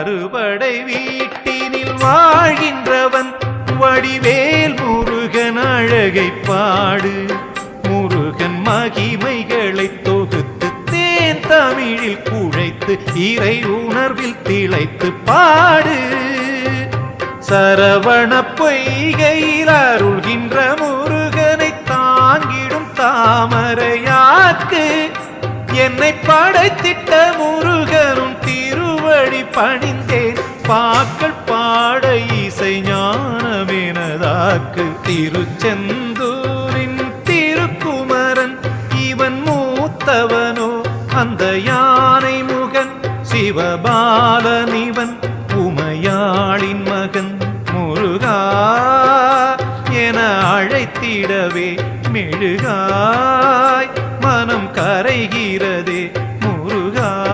அறுபடை வீட்டினில் வாழ்கின்றவன் வடிவேல் முருகன் அழகை பாடு. முருகன் மகிமைகளை தொகுத்து தேன் தமிழில் குழைத்து இறை உணர்வில் திளைத்து பாடு. சரவண பொய்கையில் அருள்கின்ற முருகனை தாங்கிடும் தாமரையாக்கு. என்னை படைத்திட்ட முருகனும் திருவடி பணிந்தேன். பாக்கள் பாட இசை ஞானமெனதாக்கு. திருச்செந்தூரின் திருக்குமரன் இவன் மூத்தவனோ அந்த யானை முகன். சிவபாலன் இவன் உமையாளின் மகன். முருகா என அழைத்திடவே மெழுகாய் மனம் கரைகிற